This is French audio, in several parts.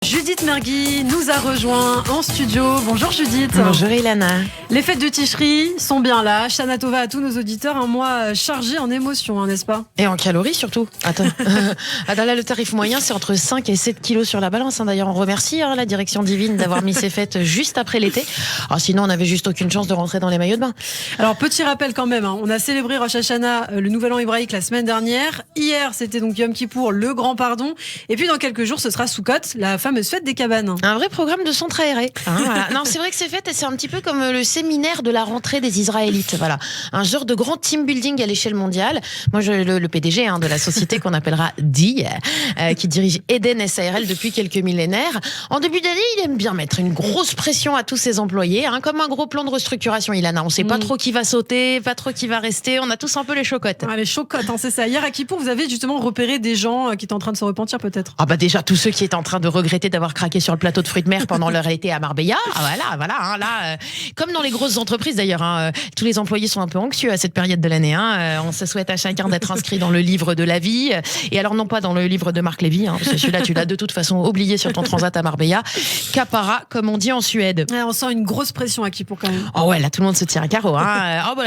Judith Mergui nous a rejoint en studio. Bonjour Judith. Bonjour Ilana. Les fêtes de Ticherie sont bien là. Shana Tova à tous nos auditeurs, un mois chargé en émotions, n'est-ce pas? Et en calories surtout. Attends. Là, le tarif moyen, c'est entre 5 et 7 kilos sur la balance. D'ailleurs, on remercie la direction divine d'avoir mis ces fêtes juste après l'été. Sinon, on n'avait juste aucune chance de rentrer dans les maillots de bain. Alors, petit rappel quand même, on a célébré Rosh Hashanah, le nouvel an hébraïque, la semaine dernière. Hier, c'était donc Yom Kippour, le grand pardon. Et puis, dans quelques jours, ce sera Sukkot, la fameuse fête des cabanes. Un vrai programme de centre aéré. Voilà. Non, c'est vrai que ces fêtes, c'est un petit peu comme le séminaire de la rentrée des Israélites. Voilà. Un genre de grand team building à l'échelle mondiale. Moi, le PDG de la société qu'on appellera DI, qui dirige Eden SARL depuis quelques millénaires. En début d'année, il aime bien mettre une grosse pression à tous ses employés, comme un gros plan de restructuration, Ilana. On ne sait pas trop qui va sauter, pas trop qui va rester. On a tous un peu les chocottes. Les chocottes, c'est ça. Hier à Kippour, vous avez justement repéré des gens qui étaient en train de se repentir peut-être. Déjà, tous ceux qui étaient en train de regretter d'avoir craqué sur le plateau de fruits de mer pendant leur été à Marbella. Comme dans les grosses entreprises d'ailleurs, tous les employés sont un peu anxieux à cette période de l'année. On se souhaite à chacun d'être inscrit dans le livre de la vie. Et alors non pas dans le livre de Marc Lévy, parce que celui-là tu l'as de toute façon oublié sur ton transat à Marbella. Capara, comme on dit en Suède. On sent une grosse pression à Kippour quand même. Là tout le monde se tire à carreau.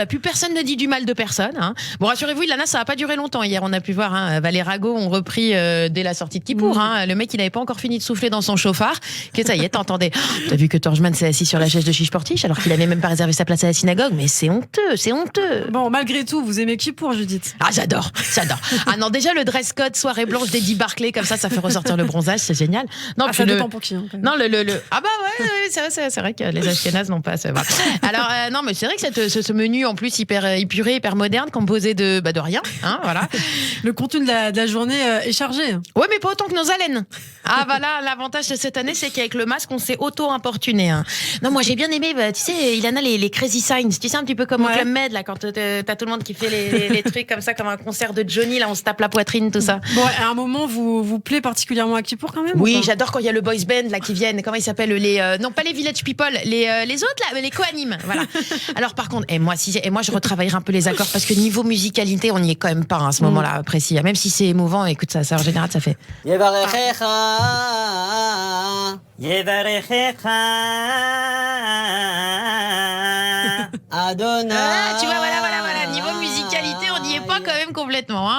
Plus personne ne dit du mal de personne. Bon, rassurez-vous, Ilana, ça n'a pas duré longtemps. Hier, on a pu voir Valère Rago ont repris dès la sortie de Kippour. Le mec, il n'avait pas encore fini de souffler dans son chauffard. Que ça y est, t'entendais. T'as vu que Torjman s'est assis sur la chaise de Chiche Portiche alors qu'il avait même pas réservé sa place à la synagogue. Mais c'est honteux, c'est honteux. Bon, malgré tout, vous aimez Kippour, Judith? J'adore. Non, déjà le dress code soirée blanche d'Eddie Barclay, comme ça fait ressortir le bronzage, c'est génial. Non, ça dépend pour qui. Non, c'est vrai que les Ashkénazes n'ont pas. Voilà. Alors non, mais c'est vrai que ce menu en plus hyper épuré, hyper moderne, composé de rien, voilà. Le contenu de la journée est chargé. Ouais, mais pas autant que nos haleines. L'avantage de cette année, c'est qu'avec le masque, on s'est auto-importuné. Non, moi j'ai bien aimé, tu sais, Ilana, les Crazy Signs, tu sais, un petit peu comme au Club Med, là, quand t'as tout le monde qui fait les trucs comme ça, comme un concert de Johnny, là, on se tape la poitrine, tout ça. Bon, à un moment, vous plaît particulièrement à Kippour quand même? Oui, j'adore quand il y a le boys band, là, qui viennent, comment ils s'appellent, non, pas les Village People, les autres, là, les co-animes, voilà. Alors, par contre, moi, je retravaillerai un peu les accords, parce que niveau musicalité, on n'y est quand même pas, à ce moment-là, précis. Même si c'est émouvant, écoute, ça, en général, ça fait. Adonai. Tu vois, voilà. Niveau musicalité, on n'y est pas quand même complètement.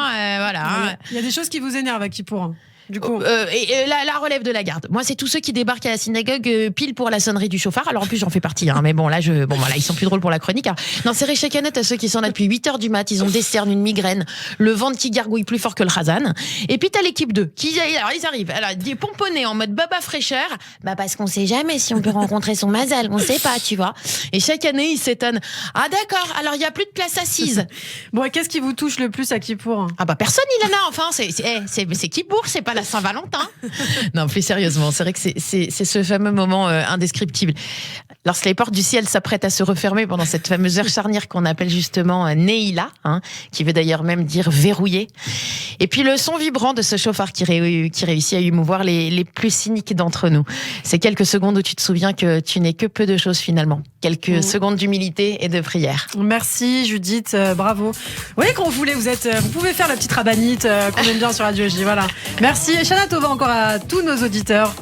Il y a des choses qui vous énervent à Kippour. Du coup. La relève de la garde. Moi, c'est tous ceux qui débarquent à la synagogue pile pour la sonnerie du chauffard. Alors en plus, j'en fais partie. Mais bon, là, ils sont plus drôles pour la chronique. Non, c'est chaque année à ceux qui sont là depuis 8h du mat. Ils ont des cernes, une migraine, le ventre qui gargouille plus fort que le Razan. Et puis t'as l'équipe 2 qui, alors ils arrivent, des pomponnés en mode baba fraîcheur. Parce qu'on sait jamais si on peut rencontrer son mazal. On sait pas, tu vois. Et chaque année, ils s'étonnent. D'accord. Alors il y a plus de place assise. Bon, et qu'est-ce qui vous touche le plus à Kippour? Personne, Ilana. Enfin, c'est Kippour, c'est pas la Saint-Valentin. Non, plus sérieusement, c'est vrai que c'est ce fameux moment indescriptible. Lorsque les portes du ciel s'apprêtent à se refermer pendant cette fameuse heure charnière qu'on appelle justement Neila, qui veut d'ailleurs même dire verrouiller. Et puis le son vibrant de ce chauffard qui réussit à émouvoir les plus cyniques d'entre nous. C'est quelques secondes où tu te souviens que tu n'es que peu de choses finalement. Quelques secondes d'humilité et de prière. Merci Judith, bravo. Vous voyez quand vous voulez, vous pouvez faire la petite rabbinite qu'on aime bien sur Radio J, voilà. Merci et Shana Tova encore à tous nos auditeurs.